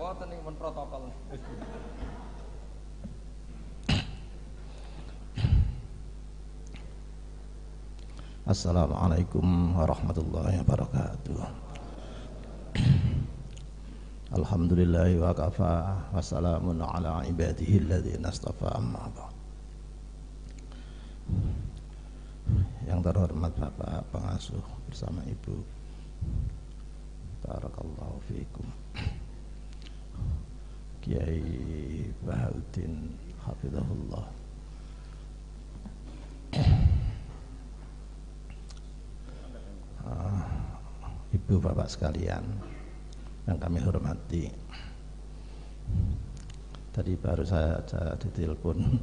ngoten iki men protokol. Assalamualaikum warahmatullahi wabarakatuh. Alhamdulillahi wa kafa wa salamun ala ibadihi alladhina astafa amma ba'd. Yang terhormat Bapak Pengasuh bersama Ibu, barakallahu fiikum, Kiai Bahauddin hafizahullah, Ibu bapak sekalian yang kami hormati. Tadi baru saya ditelepon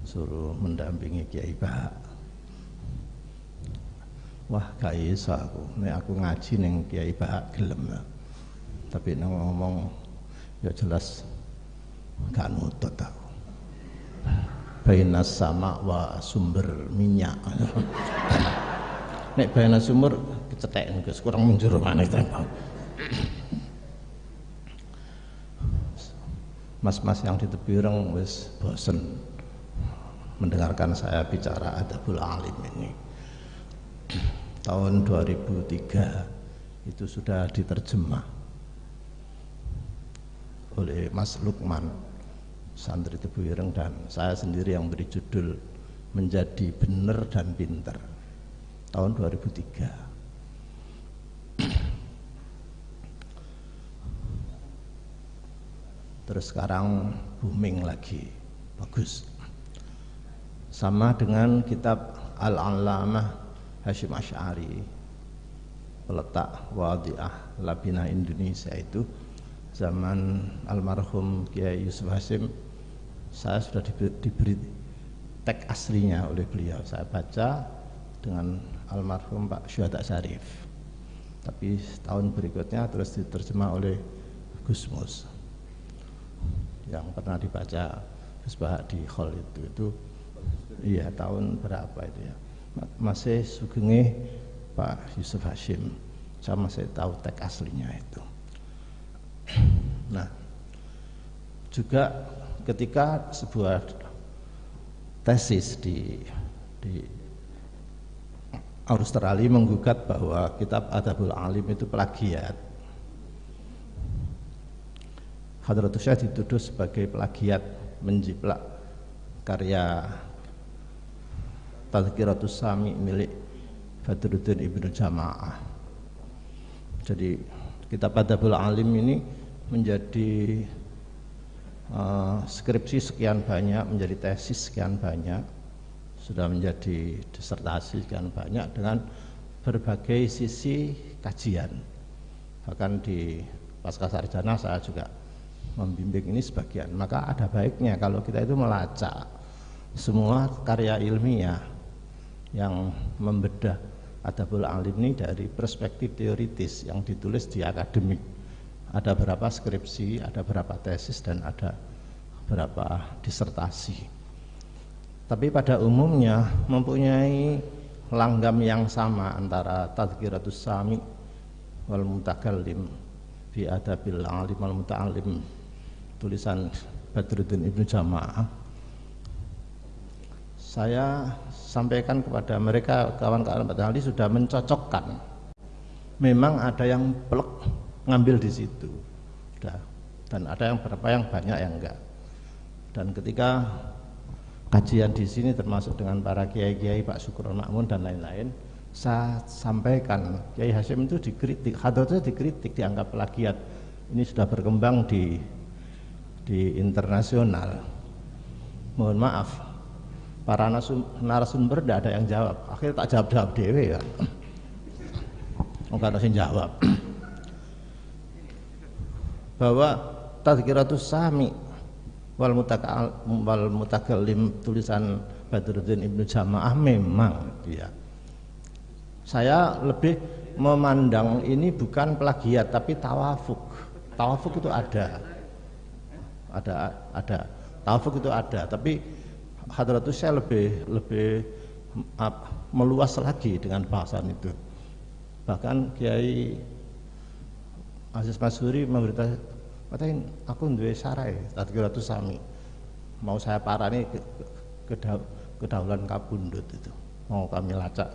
suruh mendampingi Kiai Bah. Wah gak iso aku ngaji ning Kiai Bah gelem. Tapi nek ngomong ya jelas gak nutut aku. Bainas sama wa sumber minyak. Nek bainas sumur kecetek Gus kurang menjero maneh tembang. Mas-mas yang di tepi ireng wis bosen mendengarkan saya bicara adabul alim ini. Tahun 2003 itu sudah diterjemah oleh Mas Lukman, santri tepi ireng, dan saya sendiri yang beri judul Menjadi Bener dan Pinter tahun 2003. Terus sekarang booming lagi, bagus. Sama dengan kitab Al-Allamah Hasyim Asy'ari, peletak Wadhi'ah Labina Indonesia, itu zaman almarhum Kiai Yusuf Hasyim. Saya sudah diberi teks aslinya oleh beliau. Saya baca dengan almarhum Pak Syuhada Syarif, tapi tahun berikutnya terus diterjemah oleh Gus Mus yang pernah dibaca Gus Bahak di hall itu iya tahun berapa itu ya, masih sugenge Pak Yusuf Hasyim, saya masih tahu teks aslinya itu. Nah, juga ketika sebuah tesis di Australia menggugat bahwa kitab Adabul Alim itu plagiat, Hadratus Syekh dituduh sebagai plagiat, menjiplak karya Tazkiratus Sami milik Badruddin Ibnu Jamaah. Jadi kitab Adabul Alim ini menjadi skripsi sekian banyak, menjadi tesis sekian banyak, sudah menjadi disertasi sekian banyak dengan berbagai sisi kajian. Bahkan di Pascasarjana saya juga membimbing ini sebagian. Maka ada baiknya kalau kita itu melacak semua karya ilmiah yang membedah Adabul Alim ini dari perspektif teoritis yang ditulis di akademik. Ada berapa skripsi, ada berapa tesis, dan ada berapa disertasi. Tapi pada umumnya mempunyai langgam yang sama antara Tazkiratus Sami wal Mutakallim fi Adabil Alim wal Muta'allim, tulisan Badruddin Ibnu Jamaah. Saya sampaikan kepada mereka, kawan-kawan Pak Ahli sudah mencocokkan. Memang ada yang plek ngambil di situ, dan ada yang berapa yang banyak yang enggak. Dan ketika kajian di sini termasuk dengan para kiai-kiai, Pak Syukron Makmun dan lain-lain, saya sampaikan Kiai Hasyim itu dikritik, Hadratnya dikritik, dianggap plagiat. Ini sudah berkembang di internasional. Mohon maaf, para narasumber tidak ada yang jawab. Akhirnya tak jawab dewe kan. Enggak ada yang jawab. Bahwa Tazkiratus Sami wal Mutakallim tulisan Badruddin Ibnu Jamaah memang ya. Saya lebih memandang ini bukan plagiat tapi tawafuk. Tawafuk itu ada tawafuk itu ada, tapi Hadratus saya lebih meluas lagi dengan bahasan itu. Bahkan Kiai Aziz Masyuri Katanya aku duwe sarai, Tadkiratus Sami. Mau saya parani kedaulan kabundut itu. Mau kami lacak.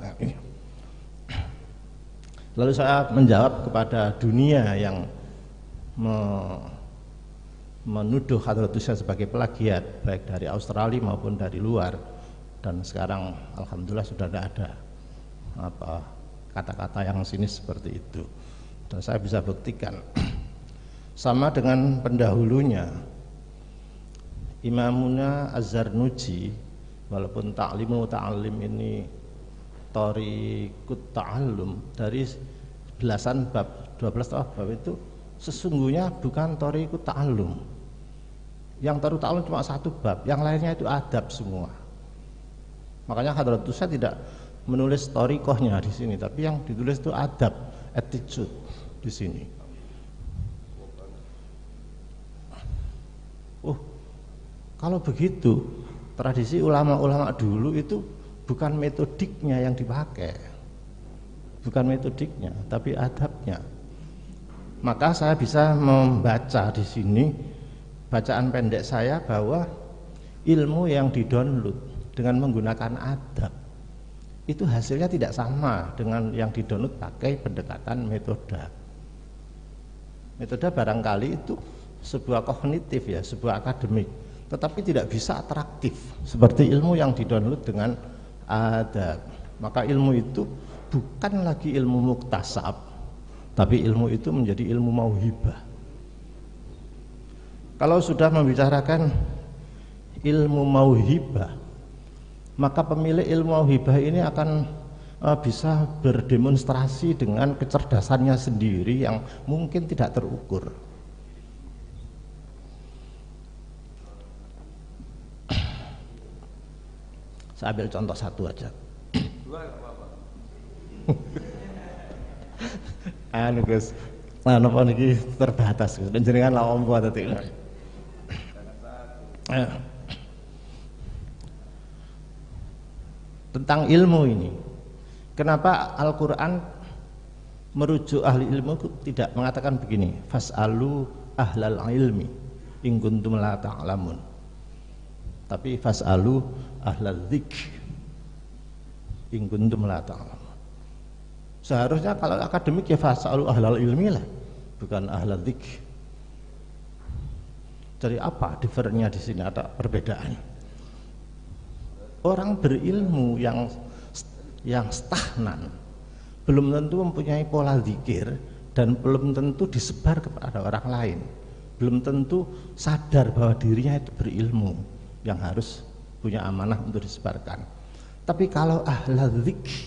Lalu saya menjawab kepada dunia yang menuduh Hadratus Syekh sebagai plagiat baik dari Australia maupun dari luar, dan sekarang alhamdulillah sudah tidak ada kata-kata yang sinis seperti itu, dan saya bisa buktikan. Sama dengan pendahulunya Imamuna Az-Zarnuji, walaupun ta'lim ini Thariqut Ta'allum, dari belasan bab, 12 bab itu sesungguhnya bukan Thariqut Ta'allum. Yang Thariqut Ta'allum cuma satu bab, yang lainnya itu adab semua. Makanya Hadratus Syekh tidak menulis thariqahnya di sini, tapi yang ditulis itu adab, attitude di sini. Kalau begitu, tradisi ulama-ulama dulu itu bukan metodiknya yang dipakai, bukan metodiknya, tapi adabnya. Maka saya bisa membaca di sini bacaan pendek saya bahwa ilmu yang didownload dengan menggunakan adab itu hasilnya tidak sama dengan yang didownload pakai pendekatan metode. Metode barangkali itu sebuah kognitif ya, sebuah akademik, tetapi tidak bisa atraktif seperti ilmu yang didownload dengan adab. Maka ilmu itu bukan lagi ilmu muktasab, tapi ilmu itu menjadi ilmu mauhibah. Kalau sudah membicarakan ilmu mauhibah, maka pemilik ilmu mauhibah ini akan bisa berdemonstrasi dengan kecerdasannya sendiri yang mungkin tidak terukur. Saya ambil contoh satu aja. Dua enggak apa-apa. Anu Gus, napa niki terbatas Gus. Jenengan la ompo tadi. Tentang ilmu ini, kenapa Al-Quran merujuk ahli ilmu tidak mengatakan begini, fas'alu ahlal ilmi in kuntum la ta'lamun, tapi fas'alu ahlal dzikr in kuntum la ta'lamun. Seharusnya kalau akademik ya fas'alu ahlal ilmi lah, bukan ahlal dzikr. Jadi apa diferennya di sini, ada perbedaan. Orang berilmu yang stagnan belum tentu mempunyai pola zikir dan belum tentu disebar kepada orang lain, belum tentu sadar bahwa dirinya itu berilmu yang harus punya amanah untuk disebarkan. Tapi kalau ahlul dzikr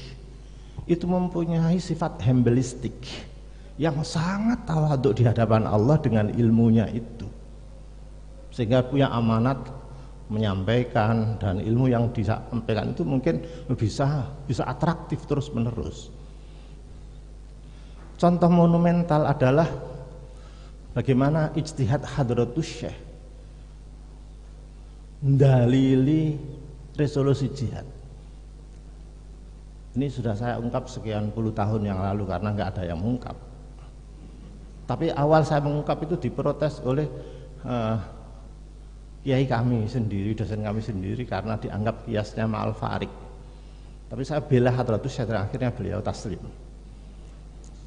itu mempunyai sifat humbilistik yang sangat tawadhu di hadapan Allah dengan ilmunya itu, sehingga punya amanat menyampaikan, dan ilmu yang disampaikan itu mungkin bisa atraktif terus menerus. Contoh monumental adalah bagaimana ijtihad Hadratus Syekh mendalili resolusi jihad. Ini sudah saya ungkap sekian puluh tahun yang lalu karena nggak ada yang mengungkap. Tapi awal saya mengungkap itu diprotes oleh kiai kami sendiri, dosen kami sendiri, karena dianggap kiasnya ma'al farik. Tapi saya bela Hadratus Syekh, akhirnya beliau taslim.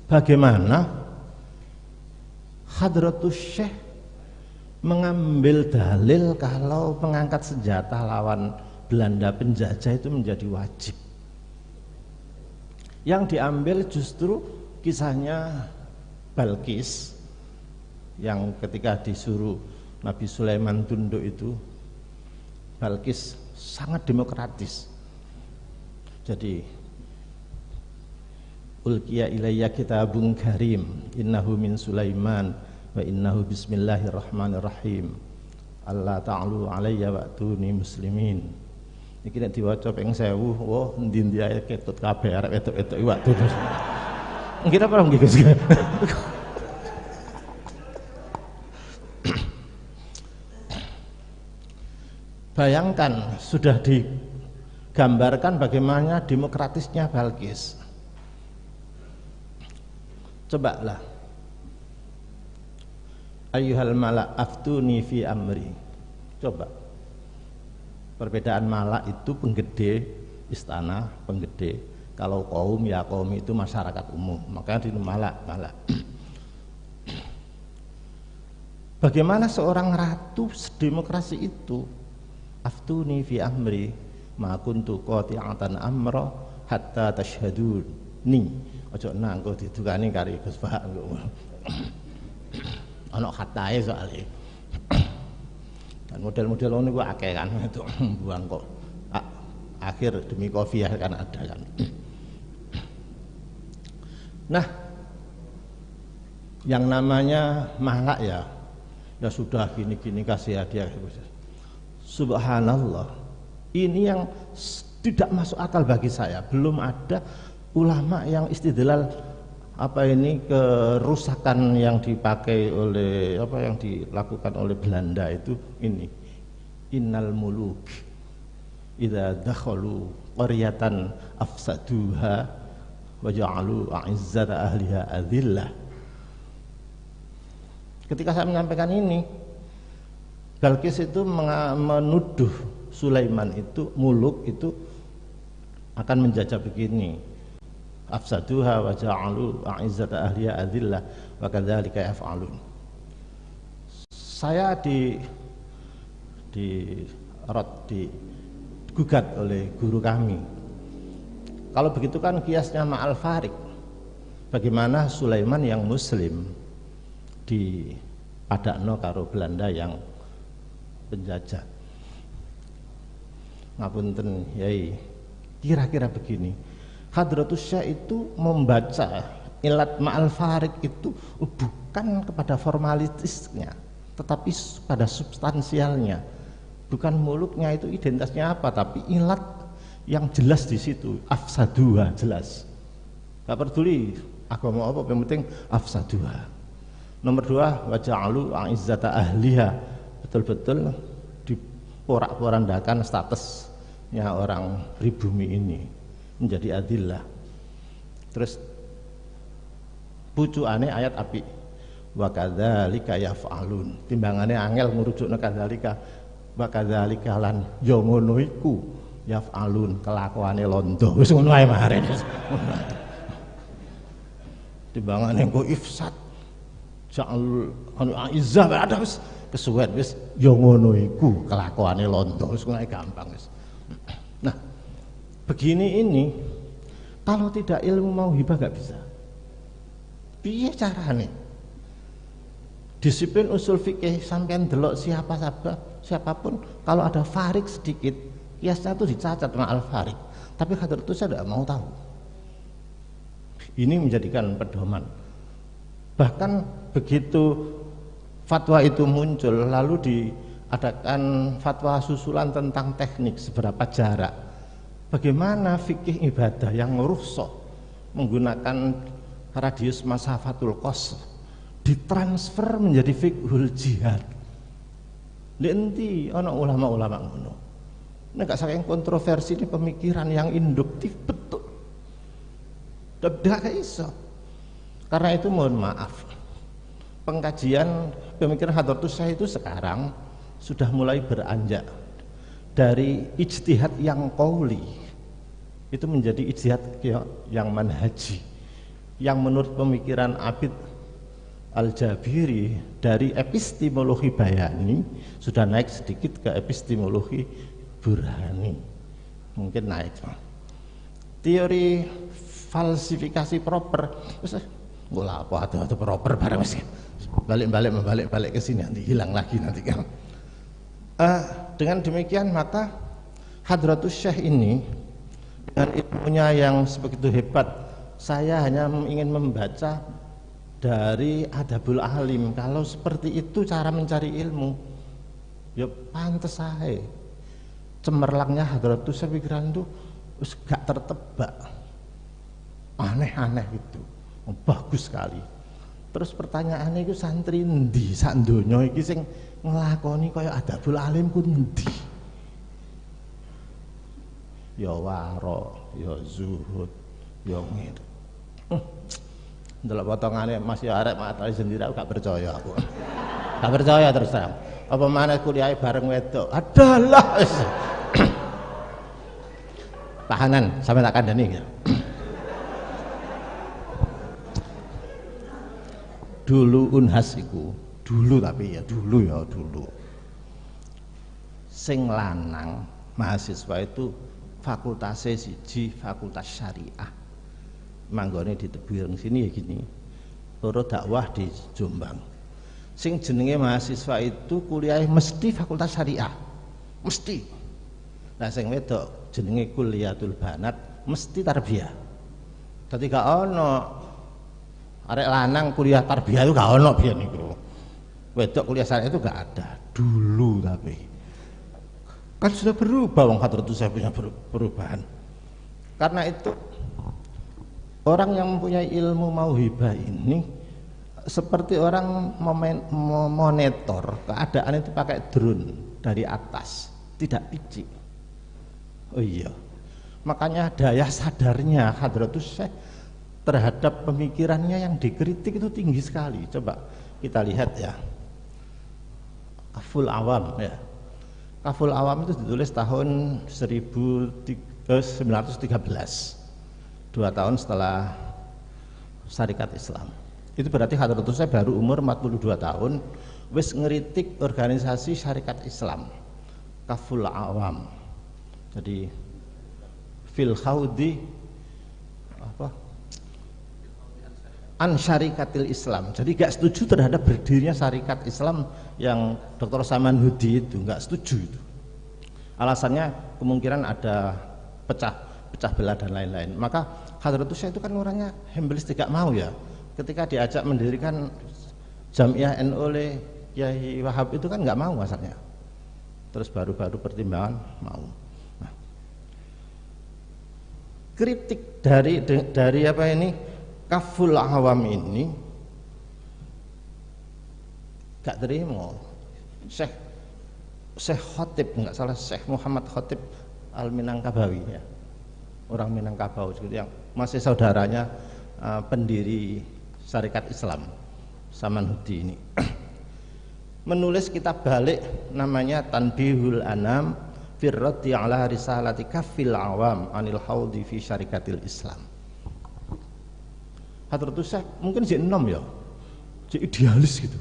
Bagaimana Hadratus Syekh mengambil dalil kalau mengangkat senjata lawan Belanda penjajah itu menjadi wajib. Yang diambil justru kisahnya Balkis yang ketika disuruh Nabi Sulaiman tunduk itu, Balkis sangat demokratis. Jadi ulqiya ilayya kitabun karim innahu min Sulaiman wa innahu bismillahirrahmanirrahim alla ta'lu alayya wa'tuni muslimin. Iki nek diwaca ping 1000, wah endi-endi ae ketut kabeh arek wedok-wedok iwak terus. Ngira apa nggih Gus? Bayangkan, sudah digambarkan bagaimana demokratisnya Balkis. Cobalah Ayyuhal mala aftuni fi amri. Coba. Perbedaan mala itu penggede istana, penggede. Kalau kaum ya kaum itu masyarakat umum. Makanya di mala. Bagaimana seorang ratu demokrasi itu? Aftuni fi amri ma kuntu qati'atan amra hatta tashhaduni. Ojo nang kok didukani kari Gus Pak. Ana khatae soalnya. Dan model-model ngono ku akeh kan itu buang kok. Akhir demi kofiah kan ada kan. Nah, yang namanya malak ya sudah gini-gini kasih hadiah. Subhanallah. Ini yang tidak masuk akal bagi saya. Belum ada ulama yang istidlal kerusakan yang dipakai oleh yang dilakukan oleh Belanda itu ini. Innal muluk idza dakhalu qaryatan afsaduha wa ja'alu a'izzata ahliha adillah. Ketika saya menyampaikan ini, Balkis itu menuduh Sulaiman itu muluk itu akan menjajah begini. Afsaduha wa ja'alu a'izzata ahliha adillah wa kadzalika yaf'alun. Saya digugat oleh guru kami. Kalau begitu kan kiasnya ma'al farik. Bagaimana Sulaiman yang muslim dipadakno karo Belanda yang penjajah. Ngapunten yai, kira-kira begini. Hadratus Syekh itu membaca ilat ma'al farik itu bukan kepada formalitisnya, tetapi pada substansialnya. Bukan muluknya itu identitasnya apa, tapi ilat yang jelas di situ. Afsaduha jelas. Gak peduli agama apa, yang penting afsaduha. Nomor 2, waja'alu a'izzata ahliha. Betul-betul diporak-porandakan statusnya orang pribumi ini menjadi adillah. Terus pucuane ayat api wa kadzalika yaf'alun. Timbangane angel ngurujukna kadzalika wa kadzalika lan ya ngono iku yaf'alun, kelakuane londo. Wis ngono ae mare. Timbangane engko ifsad ja'al izzah ada wis kesuwen wis ya ngono iku kelakuane londo. Wis ngono ae gampang wis. Nah, begini ini kalau tidak ilmu mau hibah gak bisa. Piye carane? Disiplin usul fikih sampean delok siapapun kalau ada farik sedikit kiasnya itu dicatat ma'al farik. Tapi Hadratus saya tidak mau tahu. Ini menjadikan pedoman. Bahkan begitu fatwa itu muncul lalu diadakan fatwa susulan tentang teknik seberapa jarak. Bagaimana fikih ibadah yang rukhsah menggunakan radius masafatul qasr ditransfer menjadi fiqhul jihad. Nanti ana ulama-ulama ngono. Nek saking kontroversi ini pemikiran yang induktif betul. Tidak iso. Karena itu mohon maaf. Pengkajian pemikiran Hadratus Syekh itu sekarang sudah mulai beranjak dari ijtihad yang qauli itu menjadi ijtihad yang manhaji, yang menurut pemikiran Abid Al-Jabiri dari epistemologi bayani sudah naik sedikit ke epistemologi burhani, mungkin naik. Teori falsifikasi proper nggak apa atau proper barang sih, balik ke sini nanti hilang lagi nanti kan. Dengan demikian maka Hadratus Syekh ini dengan ilmunya yang sebegitu hebat, saya hanya ingin membaca dari Adabul Alim. Kalau seperti itu cara mencari ilmu, ya pantes saja. Cemerlangnya Hadratus Syekh pikiran itu gak tertebak, aneh-aneh gitu, bagus sekali. Terus pertanyaannya itu santri endi sak donya iki sing nglakoni kaya Adabul Alim ku endi? Ya waro, ya zuhud, ya ngir. Ndelok potongane masih arek matane sendiri aku gak percaya aku. Gak percaya terus terang. Apa mana kuliah bareng wedok? Adalah tahanan sampai tak kandani. Dulu Unhas iku, dulu tapi ya dulu. Sing lanang mahasiswa itu fakultasnya siji fakultas syariah. Manggone di Tebireng sini ya gini. Loro dakwah di Jombang. Sing jenenge mahasiswa itu kuliah mesti fakultas syariah. Mesti. Nah sing wedok jenenge kuliatul banat mesti tarbiyah. Dadi gak ono arek lanang kuliah tarbiyah itu gak ono biyen niku. Wedok kuliah syariah itu gak ada dulu, tapi kan sudah berubah wong Hadratus saya punya perubahan. Karena itu orang yang mempunyai ilmu mauhibah ini seperti orang memonitor keadaan itu pakai drone dari atas, tidak picik. Oh iya, makanya daya sadarnya Hadratus Syekh terhadap pemikirannya yang dikritik itu tinggi sekali. Coba kita lihat ya, Kaful Awam ya. Kaful Awam itu ditulis tahun 1913, 2 tahun setelah Syarikat Islam. Itu berarti Hadratus Syekh baru umur 42 tahun wis ngeritik organisasi Syarikat Islam. Kaful Awam. Jadi fil khawdi apa? An Syarikatil Islam. Jadi gak setuju terhadap berdirinya Syarikat Islam yang Dr. Saman Hudi itu, gak setuju itu. Alasannya kemungkinan ada pecah belah dan lain-lain. Maka Hadratus Syekh itu kan orangnya hembelis, tidak mau ya. Ketika diajak mendirikan Jamiah NU oleh Kyai Wahab itu kan nggak mau asalnya. Terus baru-baru pertimbangan mau. Nah, kritik dari apa ini Kaful Awam ini gak terima. Syekh Khotib, nggak salah, Syekh Muhammad Khotib Al-Minangkabawi ya, orang Minangkabau yang masih saudaranya pendiri Syarikat Islam Saman Hudi ini menulis kitab balik namanya Tanbihul Anam Firrati ala Risalati Kafil Awam Anil Haudi fi Syarikatil Islam. Hadratus Syekh mungkin si enom ya, si idealis gitu,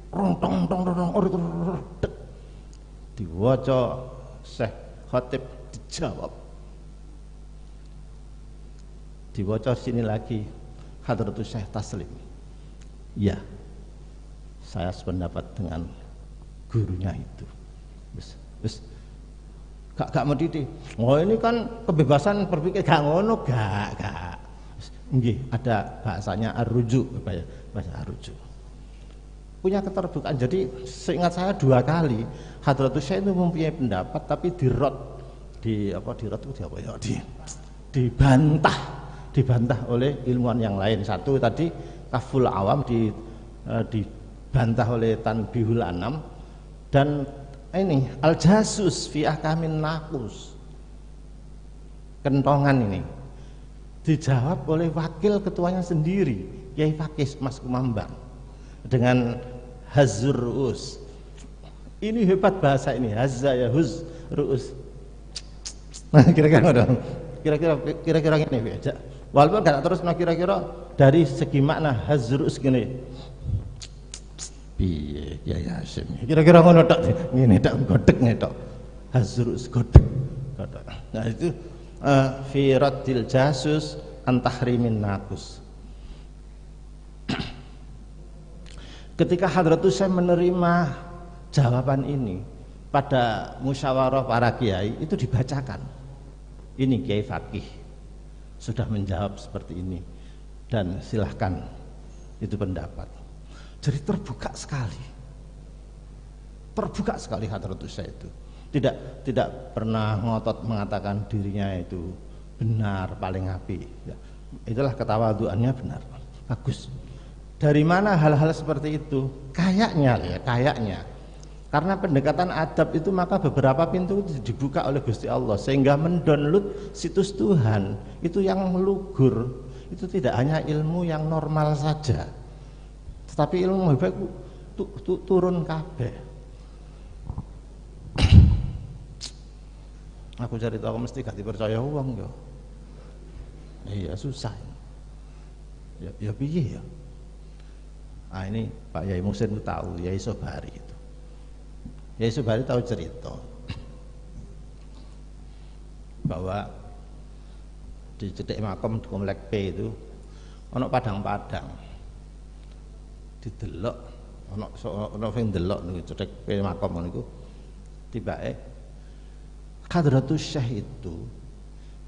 rong diwaca Syekh Khotib, dijawab, diwaca sini lagi, Hadratus Syekh taslim, ya saya sependapat dengan gurunya itu. Terus gak mediti, oh ini kan kebebasan berpikir, gak ngono, gak nggih, ada bahasanya ar-rujuk, bahasa ar-rujuk, punya keterbukaan. Jadi seingat saya 2 kali Hadratus Syekh itu mempunyai pendapat tapi dibantah oleh ilmuwan yang lain. Satu tadi Kaful Awam dibantah oleh Tanbihul Anam, dan ini Al-Jasus fi Ahkamin Naqus, kentongan ini dijawab oleh wakil ketuanya sendiri, Kyai Fakih Mas Kumambang, dengan Hazzur Ru'us. Ini hebat bahasa ini, Hazza ya Huz Ru'us. Nah, kira-kira gini aja. Walaupun gak terus, nah kira-kira dari segi makna Hazzur Ru'us gini. Piye ya Hasyim. Kira-kira ngono tok. Ngene tok godhek tok. Hazzur Ru'us godhek. Nah, itu fi raddil jasus an tahrimin naqus. Ketika Hadratus Syekh menerima jawaban ini pada musyawarah para kiai, itu dibacakan, ini Kyai Fakih sudah menjawab seperti ini dan silahkan itu pendapat. Jadi terbuka sekali Hadratus Syekh itu. Tidak pernah ngotot mengatakan dirinya itu benar, paling apik. Ya, itulah ketawaduannya, benar, bagus. Dari mana hal-hal seperti itu? Kayaknya. Karena pendekatan adab itu, maka beberapa pintu dibuka oleh Gusti Allah sehingga mendownload situs Tuhan itu yang melugur. Itu tidak hanya ilmu yang normal saja, tetapi ilmu hebat turun kabeh. Aku cerita aku mesti gak dipercaya wong yo. Iya susah. Ya piye ya? Ah ini Pak Yai Muhsin tahu, Yai Sobari itu. Yai Sobari tahu cerita bahwa di cedek makam di Komplek P itu ono padang-padang didelok ono sing delok niku cedek P makam niku tibake Hadratus Syekh itu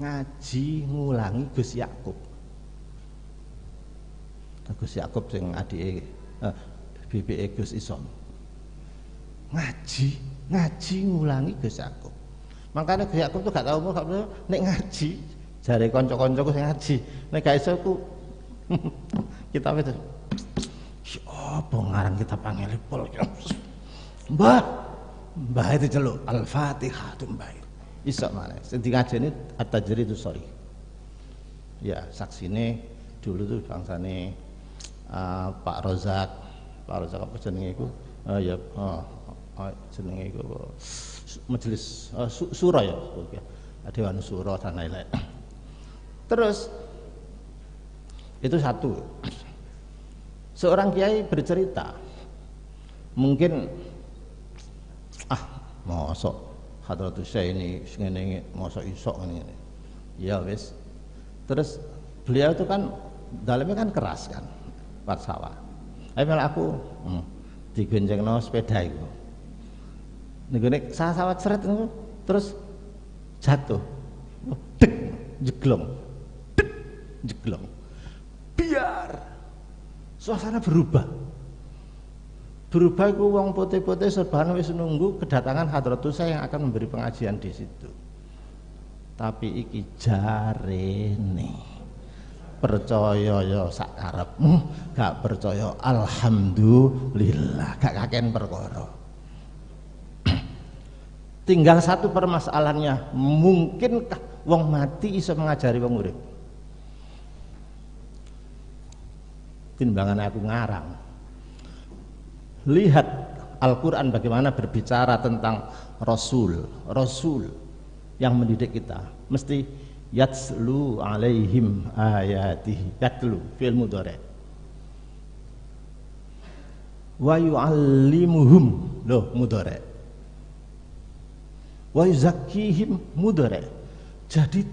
ngaji ngulangi Gus Yakub. Gus Yakub sing adike BBE Gus Isom. Ngaji ngulangi Gus Yakub. Makanya Gus Yakub tuh gak tahu nek ngaji jare kanca-kancaku sing ngaji. Nek gak iso ku kita itu apa ngarang kita panggil pol. Mbah itu celuk Al-Fatihah tuh mbah. Iso maneh. Sing ngajeni At-Tajridus Shari. Ya, saksine dulu tuh bangsane Pak Rozak apa jenenge iku? Jenenge iku majelis Suro ya, Dewan Suro dan lain-lain. Terus itu satu. Seorang kiai bercerita, mungkin mosok Hadratus Syekh ini ngene mosok isok ngene. Ya wis. Terus beliau itu kan dalamnya kan keras kan, Pak sawah. Malah aku digonjengno sepeda iku. Nek sawah seret niku terus jatuh. Dek jeglong. Biar suasana berubah iku wong putih-putih serban wis nunggu kedatangan Hadratus Syekh yang akan memberi pengajian di situ. Tapi iki jarene percaya ya sak karepmu, gak percaya alhamdulillah, gak kaken perkara. Tinggal satu permasalahannya, mungkinkah wong mati iso mengajari wong urip? Timbangan aku ngarang. Lihat Al-Quran bagaimana berbicara tentang Rasul yang mendidik kita. Mesti yatslu alaihim ayatihi, yatlu fi'il mudhari'. Wa yu'allimuhum mudhari'. Wa yuzakkihim mudhari'. Jadi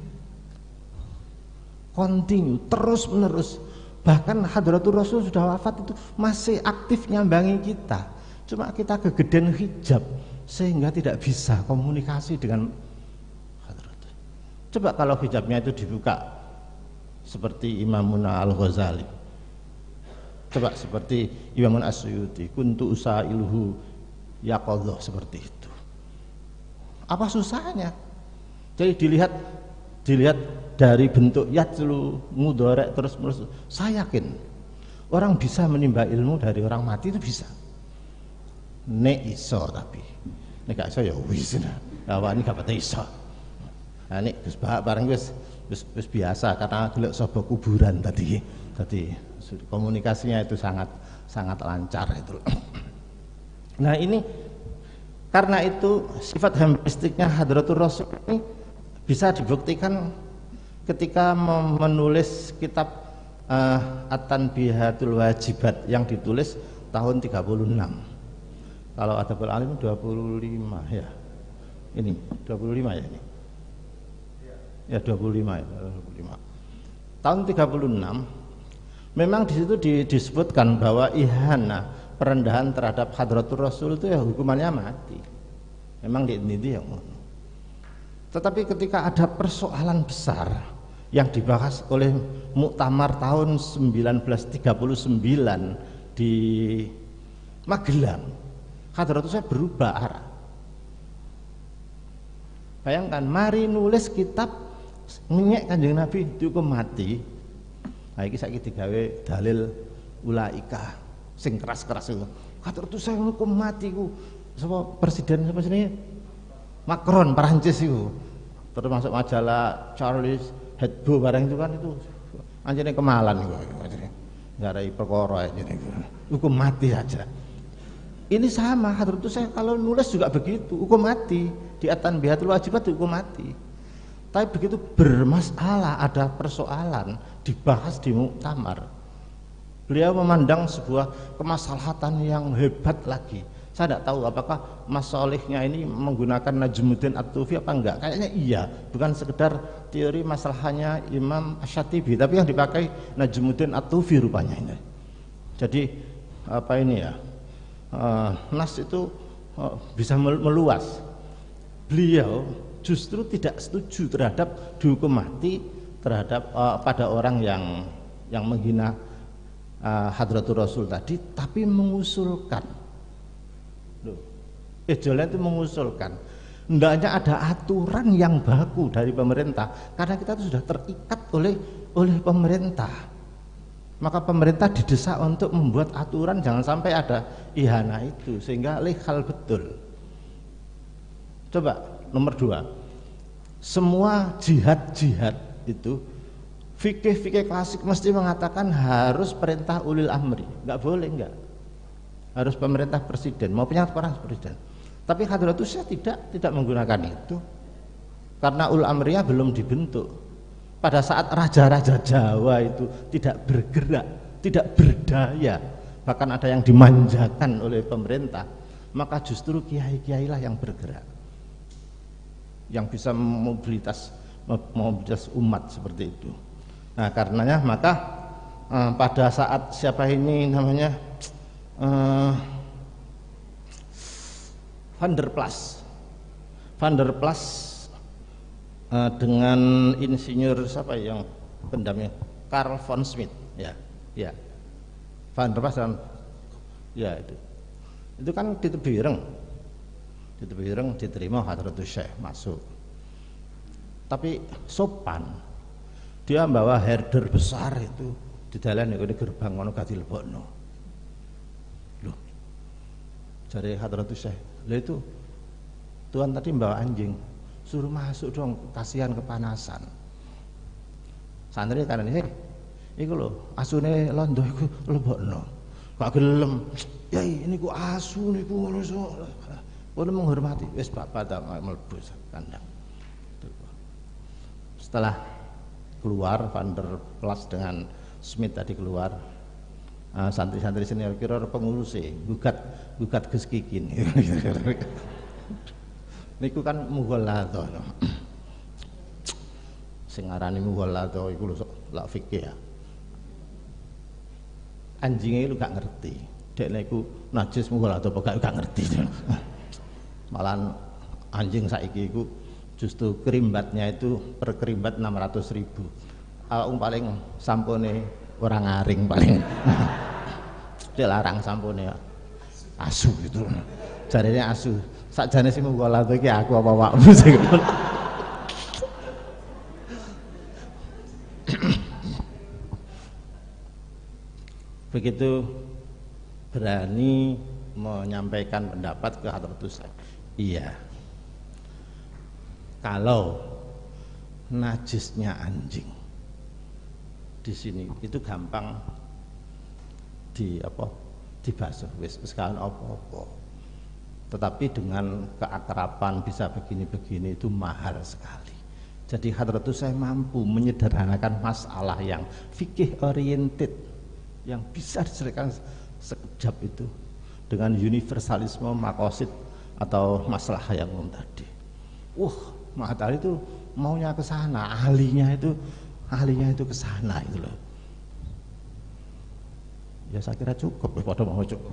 continue terus menerus. Bahkan Hadratul Rasul sudah wafat itu masih aktif nyambangi kita. Cuma kita kegedean hijab sehingga tidak bisa komunikasi dengan Hadratul. Coba kalau hijabnya itu dibuka seperti Imamuna Al-Ghazali. Coba seperti Imamun As-Suyuti, kuntu usailuhu yaqadhah, seperti itu. Apa susahnya? Jadi dilihat dari bentuk yatslu mudhari' terus menerus. Saya yakin orang bisa menimba ilmu dari orang mati itu bisa. Nek iso, tapi nek gak iso ya wis. Awak ini gak pati iso. Nah nek Gus Bahak bareng wis biasa karena gelek sapa kuburan tadi komunikasinya itu sangat lancar itu. Nah ini karena itu sifat hembristiknya Hadratul Rasul ini bisa dibuktikan ketika menulis kitab At-Tanbihatul Wajibat yang ditulis tahun 36. Kalau Adabul Alim 25 ya. Ini 25 ya ini. Ya 25 ya, 25. Tahun 36 memang di situ disebutkan bahwa ihana, perendahan terhadap Hadratul Rasul itu ya hukumannya mati. Memang di ini yang ngono. Tetapi ketika ada persoalan besar yang dibahas oleh Muktamar tahun 1939 di Magelang, Hadratus Syekh berubah arah. Bayangkan, mari nulis kitab ngenyek Kanjeng Nabi dihukum mati. Nah iki saiki digawe dalil ulaika sing keras-keras itu. Hadratus Syekh hukum mati ku sapa presiden sapa jenenge? Macron Perancis itu. Termasuk majalah Charles Hebdo barang itu kan itu anjene kemalan itu. Enggak ada perkara ini. Hukum mati saja. Ini sama, Hadratus saya kalau nulis juga begitu, hukum mati. Di At-Tanbihatul Wajibat hukum mati. Tapi begitu bermasalah, ada persoalan, dibahas di muktamar, beliau memandang sebuah kemaslahatan yang hebat lagi. Saya tidak tahu apakah Mas Solihnya ini menggunakan Najmuddin At-Tufi apa enggak. Kayaknya iya, bukan sekedar teori masalahnya Imam Asy-Syatibi, tapi yang dipakai Najmuddin At-Tufi rupanya ini. Jadi apa ini ya, nas itu bisa meluas. Beliau justru tidak setuju terhadap dihukum mati terhadap pada orang yang menghina Hadratul Rasul tadi, tapi mengusulkan, Ijazah itu mengusulkan, hendaknya ada aturan yang baku dari pemerintah, karena kita itu sudah terikat oleh pemerintah. Maka pemerintah didesak untuk membuat aturan jangan sampai ada ihana itu, sehingga legal betul. Coba nomor 2, semua jihad itu fikih klasik mesti mengatakan harus perintah ulil amri, nggak boleh nggak, harus pemerintah presiden, mau punya presiden. Tapi Hadratus Syekh tidak menggunakan itu, karena ulil amrinya belum dibentuk. Pada saat raja-raja Jawa itu tidak bergerak, tidak berdaya, bahkan ada yang dimanjakan oleh pemerintah, maka justru kiai-kiai lah yang bergerak, yang bisa mobilitas umat seperti itu. Nah karenanya maka pada saat siapa ini namanya Van der Plas dengan insinyur siapa yang pendamnya Karl von Schmidt, ya Van der Plas dan ya itu kan di Tebireng diterima Hadratus Syekh masuk, tapi sopan, dia membawa herder besar itu di dalam di gerbang ngono gak dilebokno. Loh, jare Hadratus Syekh, lah itu Tuhan tadi membawa anjing, suruh masuk dong, kasihan kepanasan. Santri kan ini, iku lho, asune londo iku lebokno. Gak gelem. Ya ini ku asu niku ngono so. Kono menghormati, wis bapak tak mlebu kandang. Setelah keluar Van der Plas dengan Smith tadi keluar, santri-santri senior kira pengurus gugat Gus Kikin. Niku kan mughalladha. Sing arani mughalladha iku lho lak fikih ya. Anjinge lu gak ngerti. Dekne iku najis mughalladha apa gak ngerti. Malahan anjing saiki iku justru kerimbatnya itu per kerimbat 600.000. Kalau paling sampune orang ngaring paling. Dia larang sampune asu gitu. Jarene asu. Sakjane sing mughalladha iki aku apa awakmu sing. Begitu berani menyampaikan pendapat ke Hadratus Syekh. Iya. Kalau najisnya anjing di sini itu gampang dibasuh wis kan apa-apa. Tetapi dengan keakraban bisa begini-begini itu mahal sekali. Jadi Hadratus Syekh mampu menyederhanakan masalah yang fikih oriented, yang bisa diselesaikan sekejap itu dengan universalisme maqasid atau masalah yang umum tadi. Matahari itu maunya ke sana, ahlinya itu ke sana itu loh. Ya saya kira cukup, pada mau cukup.